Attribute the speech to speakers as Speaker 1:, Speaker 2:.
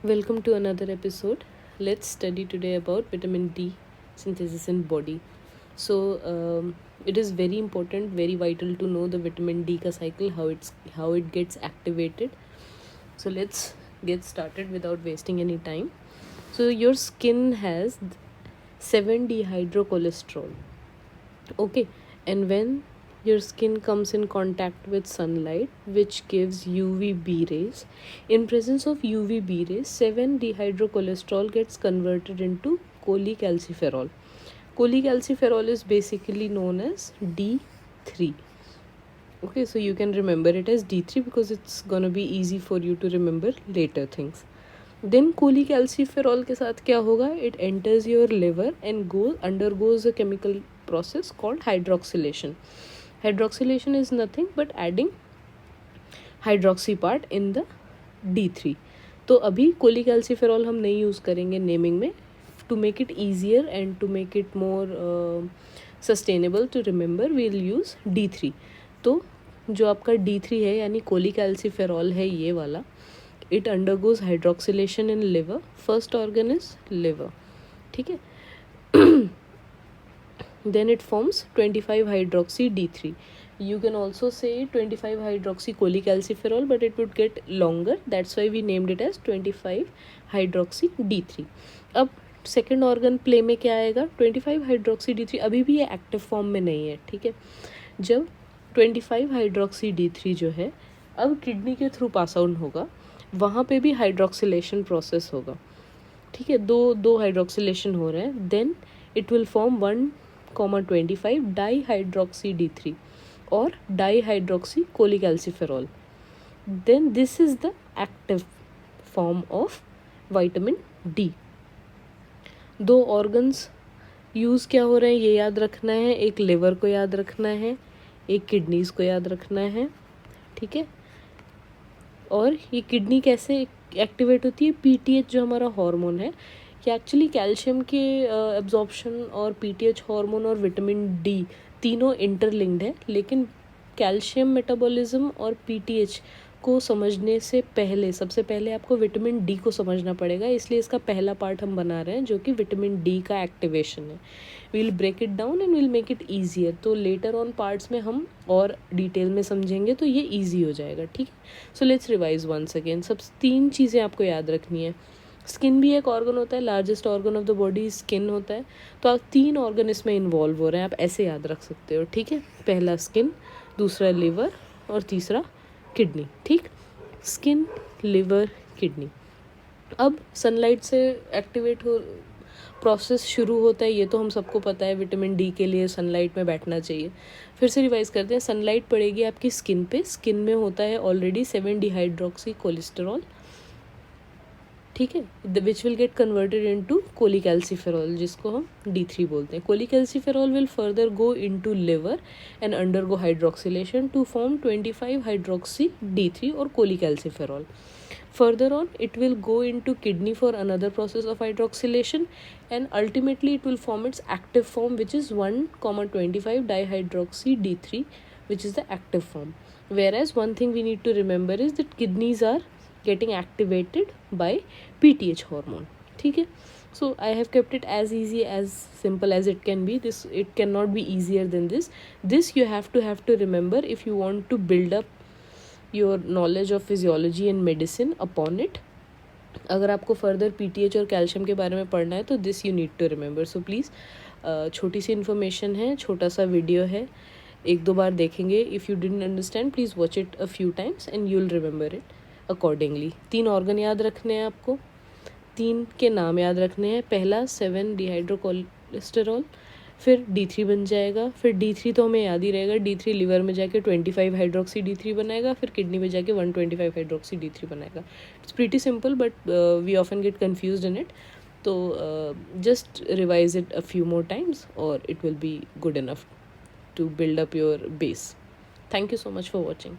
Speaker 1: Welcome to another episode. Let's study today about vitamin D synthesis in body. So it is very important, very vital to know the vitamin D ka cycle, how it gets activated. So let's get started without wasting any time. So your skin has 7-dehydrocholesterol. Okay, and when your skin comes in contact with sunlight, which gives UVB rays, in presence of UVB rays, 7-dehydrocholesterol gets converted into cholecalciferol. Cholecalciferol is basically known as D3. Okay, so you can remember it as D3 because it's gonna be easy for you to remember later things. Then cholecalciferol के साथ क्या होगा? It enters your liver and undergoes a chemical process called hydroxylation. Hydroxylation is nothing but adding hydroxy part in the D3. तो अभी cholecalciferol हम नहीं use करेंगे naming में. To make it easier and to make it more sustainable to remember, we'll use D3. तो जो आपका D3 है यानी cholecalciferol है ये वाला, it undergoes hydroxylation in liver. First organ is liver. ठीक है. Then it forms 25 hydroxy D3. You can also say 25 hydroxy cholecalciferol, but it would get longer. That's why we named it as 25 hydroxy D3. अब second organ play में क्या आएगा? 25 hydroxy D3 अभी भी ये active form में नहीं है. ठीक है. जब 25 हाइड्रोक्सी D3 जो है अब किडनी के थ्रू पास आउट होगा, वहाँ पे भी हाइड्रोक्सिलेशन प्रोसेस होगा. ठीक है. दो हाइड्रोक्सिलेशन हो रहे हैं. Then it will form 1,25 di hydroxy D3 और di hydroxy cholecalciferol. Then this is the active form of vitamin D. दो ऑर्गन्स यूज़ क्या हो रहे हैं ये याद रखना है. एक लिवर को याद रखना है, एक किडनीज को याद रखना है. ठीक है. और ये किडनी कैसे एक्टिवेट होती है? पीटीएच जो हमारा हार्मोन है, ये एक्चुअली कैल्शियम के एब्जॉर्प्शन और पीटीएच हार्मोन और विटामिन डी तीनों इंटरलिंक्ड है. लेकिन कैल्शियम मेटाबॉलिज्म और पीटीएच को समझने से पहले सबसे पहले आपको विटामिन डी को समझना पड़ेगा. इसलिए इसका पहला पार्ट हम बना रहे हैं जो कि विटामिन डी का एक्टिवेशन है. We'll break it down and we'll make it easier. तो लेटर ऑन पार्ट्स में हम और डिटेल में समझेंगे तो ये ईजी हो जाएगा. ठीक है. So let's revise once again. सब 3 चीज़ें आपको याद रखनी है. स्किन भी एक ऑर्गन होता है. Largest organ of the body skin होता है. तो आप 3 ऑर्गन इसमें इन्वॉल्व हो रहे हैं. आप ऐसे याद रख सकते हो. ठीक है. पहला स्किन, दूसरा लिवर और तीसरा किडनी. ठीक. Skin, liver, kidney. अब सनलाइट से एक्टिवेट हो प्रोसेस शुरू होता है, ये तो हम सबको पता है. विटामिन डी के लिए सनलाइट में बैठना चाहिए. फिर से रिवाइज करते हैं. सनलाइट पड़ेगी आपकी स्किन पे. स्किन में होता है ऑलरेडी 7-डिहाइड्रोक्सी कोलेस्टेरॉल. ठीक है. Which will get converted into cholecalciferol जिसको हम D3 बोलते हैं. Cholecalciferol will further go into liver and undergo hydroxylation to form 25 hydroxy D3 और कोलिकैल्सिफेरॉल. Further on, it will go into kidney for another process of hydroxylation, and ultimately it will form its active form, which is 1,25 dihydroxy D3, which is the active form. Whereas one thing we need to remember is that kidneys are getting activated by PTH hormone. ठीक है. So I have kept it as easy, as simple as it can be. It cannot be easier than this. This you have to remember if you want to build up your knowledge of physiology and medicine upon it. अगर आपको further PTH और calcium के बारे में पढ़ना है तो this you need to remember. So please छोटी सी इन्फॉर्मेशन है, छोटा सा वीडियो है, 1-2 बार देखेंगे. If you didn't understand please watch it a few times and you will remember it accordingly. 3 organ याद रखने हैं आपको. 3 के नाम याद रखने हैं. पहला 7-डिहाइड्रोकोलेस्टेरॉल, फिर D3 बन जाएगा. फिर D3 तो हमें याद ही रहेगा. D3 लिवर में जाके 25 हाइड्रोक्सी D3 बनाएगा. फिर किडनी में जाके 125 हाइड्रोक्सी D3 बनाएगा. It's pretty simple but we often get confused in it. तो just revise it a few more times और it will be good enough to build up your base. Thank you so much for watching.